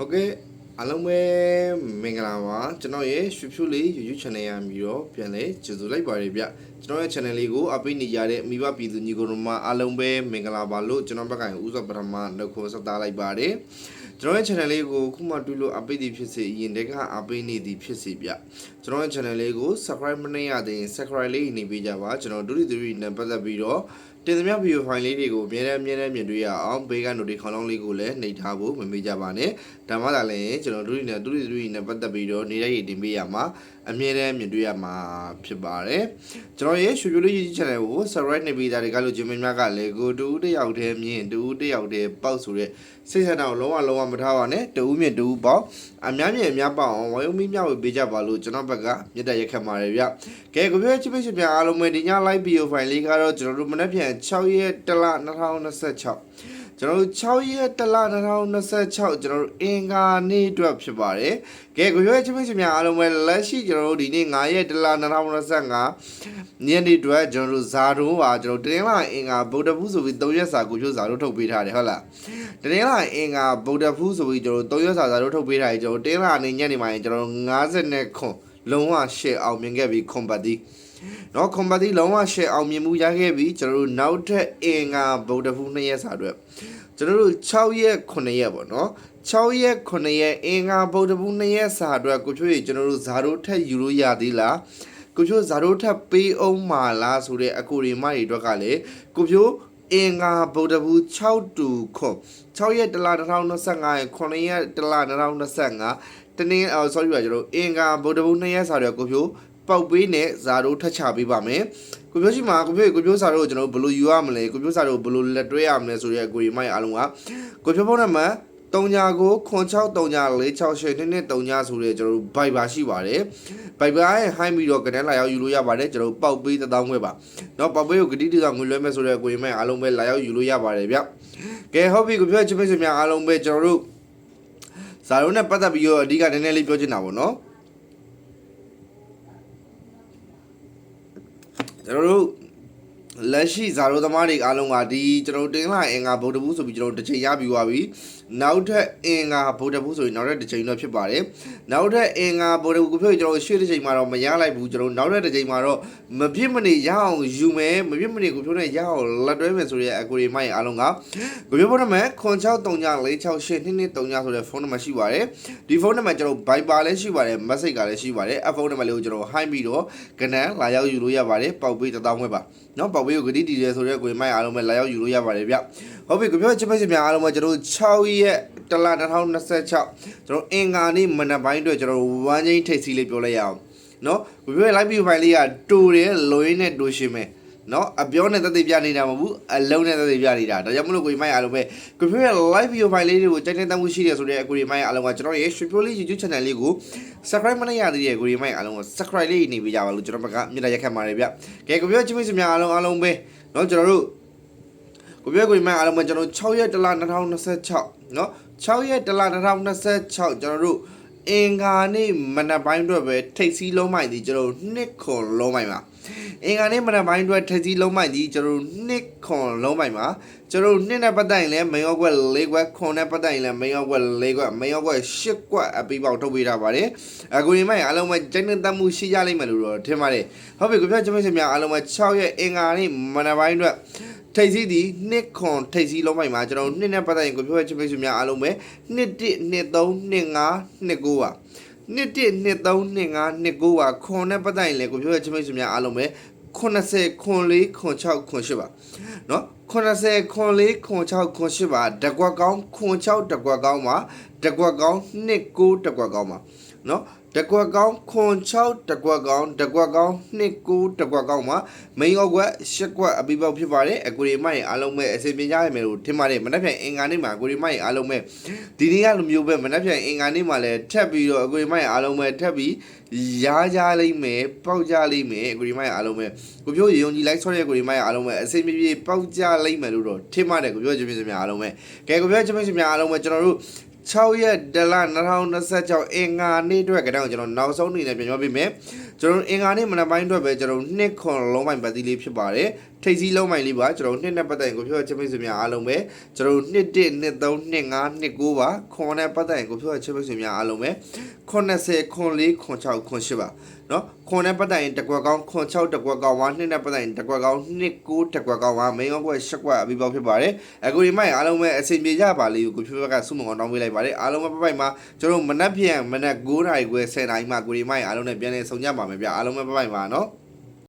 ဟုတ်ကဲ့အားလုံးပဲမင်္ဂလာပါကျွန်တော်ရဲ့ရွှေဖြူလေး YouTube channel ရပြီးတော့ပြန်လဲကျေးဇူးလိုက်ပါတယ်ဗျကျွန်တော်ရဲ့ channel လေးကိုအပိနေကြတဲ့မိဘပြည်သူညီကိုတို့မှအားလုံးပဲမင်္ဂလာပါလို့ကျွန်တော်ဘက်ကဥစွာပထမနှုတ်ခွန်းဆက်သားလိုက်ပါတယ်ကျွန်တော်ရဲ့ channel လေးကိုခုမှတွေ့လို့အပိသည်ဖြစ်စေရင်တကအပိနေသည်ဖြစ်စေဗျကျွန်တော်ရဲ့ channel လေးကို subscribe မနှိရသေးရင် subscribe လေးနေပေးကြပါကျွန်တော်ဒုတိယသီနဲ့ပတ်သက်ပြီးတော့တင်သမျှ video file လေးတွေကိုအမြဲတမ်းမြင်တွေ့ရအောင်ဘေးက notification ခေါင်းလောင်းလေးကိုလည်းနှိပ်ထားဖို့မမေ့ကြပါနဲ့ဒါမှသာလည်းကျွန်တော်ဒုတိယနဲ့ပတ်သက်ပြီးတော့နေရည်တင်ပေးရမှာအမြဲတမ်းမြင်တွေ့ရမှာဖြစ်ပါတယ်ကျွန်တော်ရဲ့ရွှေပြိုလေး YouTube channel ကို subscribe နေပေးတာတွေကလို့ဂျင်းမင်းများကလည်းကိုတူတယောက်တည်းမြင်တူတယောက်တည်းပေါက်ဆိုတဲ့စိတ်ဆန္ဒကိုလုံးဝမထားပါနဲ့တူမြင်တူပေါက်အများမြင်အများပေါက်အောင်ဝိုင်းဝန်းမျှဝေပေးကြပါလို့ကျွန်တော်ဘက်ကမြတ်တရက်ခတ်ပါတယ်ဗျကဲကိုပြောချစ်ပေးချင်များအားလုံးပဲဒီည live video file လေးကတော့ကျွန်တော်တို့မနေ့ပြန်6ရက်တလ2026ကျွန်တော်တို့6ရက်တလ2026ကျွန်တော်တို့အင်္ဂါနေ့အတွက်ဖြစ်ပါတယ်ကဲကိုရွေးချစ်ချင်များအားလုံးပဲလက်ရှိကျွန်တော်တို့ဒီနေ့9ရက်တလ2025ညနေအတွက်ကျွန်တော်တို့ဇာတုံးပါကျွန်တော်တင်းလာအင်္ဂါဗုဒ္ဓဖူးဆိုပြီး3ရက်စာကိုဖြိုးဇာတုံးထုတ်ပေးထားတယ်ဟုတ်လားတင်းလာအင်္ဂါဗုဒ္ဓဖူးဆိုပြီးကျွန်တော်3ရက်စာဇာတုံးထုတ်ပေးထားတယ်ကျွန်တော်တင်းလာနေညနေမှာကျွန်တော်50ခွန်လုံးဝရှယ်အောင်မြင်ခဲ့ပြီးခွန်ပတ်သည်နော်ကွန်ပတီလုံးဝရှယ်အောင်မြင်မှုရခဲ့ပြီကျွန်တော်တို့နောက်ထပ်အင်္ဂါဗုဒ္ဓဖူး2ရက်စာအတွက်ကျွန်တော်တို့6ရက်9ရက်ပေါ့နော်6ရက်9ရက်အင်္ဂါဗုဒ္ဓဖူး2ရက်စာအတွက်ကိုဖြိုးရကျွန်တော်တို့ဇာတို့ထက်ယူလို့ရသေးလားကိုဖြိုးဇာတို့ထက်ပေးအောင်မှာလားဆိုတဲ့အကူရီမတွေအတွက်ကလည်းကိုဖြိုးအင်္ဂါဗုဒ္ဓဖူး6တူခွန်6ရက်တလ2025ရက်9ရက်တလ2025တနင်္လာsorry ပါကျွန်တော်အင်္ဂါဗုဒ္ဓဖူး2ရက်စာအတွက်ကိုဖြိုးပေါက်ပေးနဲ့ဇာတို့ထက်ချပေးပါမယ်ကိုပြောရှိမှာကိုပြောဇာတို့ကိုကျွန်တော်ဘယ်လိုယူရမလဲကိုပြောဇာတို့ဘယ်လိုလက်တွဲရမလဲဆိုတဲ့အကိုရီမိုက်အားလုံးကကိုပြောဖို့နံပါတ်3ညာကို06 3ညာ46 8နဲ့3ညာဆိုတဲ့ကျွန်တော်တို့ Viber ရှိပါတယ်။ Viber ရဲ့ high ပြီးတော့ကတန်းလာရောက်ယူလို့ရပါတယ်ကျွန်တော်တို့ပေါက်ပေး1000ခွဲပါ။เนาะပေါက်ပေးကိုဂတိတိဆောင်ငွေလွှဲမဲ့ဆိုတဲ့အကိုရီမိုက်အားလုံးပဲလာရောက်ယူလို့ရပါတယ်ဗျ။ကဲဟုတ်ပြီကိုပြောချစ်မိတ်ဆွေများအားလုံးပဲကျွန်တော်တို့ဇာတို့နဲ့ပတ်သက်ပြီးတော့အဓိကနည်းနည်းလေးပြောချင်တာပေါ့နော်။ကျွန်တော်တို့လက်ရှိဇာတို့သမားတွေအားလုံးကဒီကျွန်တော်တင်လာအင်္ဂါဗုဒ္ဓဘူးဆိုပြီးကျွန်တော်တစ်ချိန်ရပြီးသွားပြီနောက်ထပ်အင်္ဂါဗုဒ္ဓဘူးဆိုရင်နောက်ထပ်တစ်ချိန်တော့ဖြစ်ပါတယ်နောက်ထပ်အင်္ဂါဗုဒ္ဓဘူးကိုပြောကျွန်တော်ရှေ့တစ်ချိန်မှာတော့မရလိုက်ဘူးကျွန်တော်နောက်ထပ်တစ်ချိန်မှာတော့မပြစ်မနေရအောင်ယူမယ်မပြစ်မနေကိုပြောနေရအောင်လက်တွဲမယ်ဆိုတဲ့အကူရီမိုင်းအားလုံးကကိုပြောဖို့နံပါတ်0639468223ဆိုတဲ့ဖုန်းနံပါတ်ရှိပါတယ်ဒီဖုန်းနံပါတ်ကျွန်တော် Viber လည်းရှိပါတယ် message ကလည်းရှိပါတယ်အဖုန်းနံပါတ်လေးကိုကျွန်တော် high ပြီးတော့ကနန်းလာရောက်ယူလို့ရပါတယ်ပေါက်ပေး1000ခွဲပါနော်ပေါက်ပေးကိုဂတိတည်ရဲဆိုတဲ့ကိုမိုင်းအားလုံးပဲလာရောက်ယူလို့ရပါတယ်ဗျဟုတ်ပြီကိုပြောချစ်မိတ်ဆွေများအားလုံးပဲကျွန်တော်6ရက်တလ2026ကျွန်တော်အင်္ဂါနေ့မနက်ပိုင်းအတွက်ကျွန်တော်ဝမ်းချင်းထိတ်စီလေးပြောလိုက်ရအောင်နော်ကိုပြော live view file လေးကတူတယ်လိုရင်းနဲ့တူရှင်းမယ်နော်အပြောနဲ့သက်သေပြနေတာမဟုတ်ဘူးအလုံးနဲ့သက်သေပြနေတာဒါကြောင့်မလို့ကိုမိုင်းအားလုံးပဲကိုပြောရဲ့ live video file လေးတွေကိုကြိုက်တဲ့တမ်းမှုရှိတယ်ဆိုတဲ့အကူရီမိုင်းအားလုံးကကျွန်တော်ရဲ့ရွှေပြိုလေး YouTube channel လေးကို subscribe မလုပ်ရသေးတဲ့ကိုရီမိုင်းအားလုံးကို subscribe လေးနေပေးကြပါလို့ကျွန်တော်ဘက်ကမြတ်ရက်ခတ်ပါတယ်ဗျကဲကိုပြောချစ်မိတ်ဆွေများအားလုံးပဲနော်ကျွန်တော်တို့ကိုပြောကိုရီမိုင်းအားလုံးပဲကျွန်တော်6ရက်တလ2026နော်6ရက်တလ2026ကျွန်တော်တို့အင်္ဂါနေ့မနက်ပိုင်းအတွက်ပဲထိတ်စီးလုံးမိုက်ဒီကျွန်တော်နှစ်ခွန်လုံးမိုက်ပါအင်္ဂါနေ့မနက်ပိုင်းအတွက်ထိတ်စီးလုံးမိုက်ဒီကျွန်တော်နှစ်ခွန်လုံးမိုက်ပါကျွန်တော်နှစ်နဲ့ပတ်သက်ရင်လည်းမင်းရောက်ွက်၄ခွက်ခွန်နဲ့ပတ်သက်ရင်လည်းမင်းရောက်ွက်၄ခွက်မင်းရောက်ွက်၈ခွက်အပြီးပေါက်ထုတ်ပေးထားပါတယ်အခုဒီမိုက်အားလုံးပဲကျန်းတဲ့တမှုရှိကြလိမ့်မယ်လို့တော့ထင်ပါတယ်ဟုတ်ပြီကိုပြောချင်မိတ်ဆွေများအားလုံးပဲ6ရက်အင်္ဂါနေ့မနက်ပိုင်းအတွက်ထိတ်စီးသည်နှစ်ခွန်ထိတ်စီးလုံးမိုက်မှာကျွန်တော်နှစ်နဲ့ပတ်သက်ရင်ကိုပြောချင်မိတ်ဆွေများအားလုံးပဲ1 1 2 3 2 5 2 9ပါ1 1 2 3 2 5 2 9ပါခွန်နဲ့ပတ်သက်ရင်လည်းကိုပြောချင်မိတ်ဆွေများအားလုံးပဲ80ခွန်4ခွန်6ခွန်8ပါနော်80ခွန်4ခွန်6ခွန်8ပါတကွက်ကောင်းခွန်6တကွက်ကောင်းပါတကွက်ကောင်း2 9တကွက်ကောင်းပါနော်တကွက်ကောင်းခွန်6တကွက်ကောင်း2 9တကွက်ကောင်းမှာမိန်အောက်ကွက်10ကွက်အပြီးပေါက်ဖြစ်ပါတယ်အကူရီမိုက်အားလုံးပဲအစီအပြင်ကြရမယ်လို့ထင်ပါတယ်မနက်ဖြန်အင်္ဂါနေ့မှာအကူရီမိုက်အားလုံးပဲဒီနေ့ကလိုမျိုးပဲမနက်ဖြန်အင်္ဂါနေ့မှာလည်းထပ်ပြီးတော့အကူရီမိုက်အားလုံးပဲထပ်ပြီးရားကြလိမ့်မယ်ပေါက်ကြလိမ့်မယ်အကူရီမိုက်အားလုံးပဲကိုပြောရုံကြီးလိုက်ဆော့တဲ့အကူရီမိုက်အားလုံးပဲအစီအပြေပေါက်ကြလိမ့်မယ်လို့တော့ထင်ပါတယ်ကိုပြောချင်ပြများအားလုံးပဲကဲကိုပြောချင်ပြများအားလုံးပဲကျွန်တော်တို့6ရက်တလ2026အင်္ဂါနေ့အတွက်ကတော့ကျွန်တော်နောက်ဆုံးအနေနဲ့ပြန်ပြောပေးမယ် ကျွန်တော်အင်္ဂါနေ့မနက်ပိုင်းအတွက်ပဲကျွန်တော်နှစ်ခွန်လုံးပိုင်းပတ်တိလေးဖြစ်ပါတယ်ထိတ်စီးလုံးပိုင်းလေးပါကျွန်တော်နှစ်နဲ့ပတ်သက်ရင်ကိုပြောချင်မိတ်ဆွေများအားလုံးပဲကျွန်တော်နှစ်1နှစ်3နှစ်5နှစ်9ပါခွန်နဲ့ပတ်သက်ရင်ကိုပြောချင်မိတ်ဆွေများအားလုံးပဲ80ခွန်4ခွန်6ခွန်8ပါနော်ခွန်နဲ့ပတ်သက်ရင်တကွက်ကောင်းခွန်6တကွက်ကောင်းဝါနှစ်နဲ့ပတ်သက်ရင်တကွက်ကောင်းနှစ်9တကွက်ကောင်းဝါမိန်ကောင်းကွက်10ကွက်အပြီးပေါက်ဖြစ်ပါတယ်အခုဒီမိုက်အားလုံးပဲအစီအပြေကြပါလိမ့်ကိုပြောကဆုမကောင်းတောင်းပေးလိုက်ပါတယ်အားလုံးပဲပိုက်မှာကျွန်တော်မနက်ဖြန်မနက်9:00နာရီခွဲ10:00နာရီမှာကိုဒီမိုက်အားလုံးနဲ့ပြန်လည်ဆုံကြပါမယ်ဗျအားလုံးပဲပိုက်ပါနော်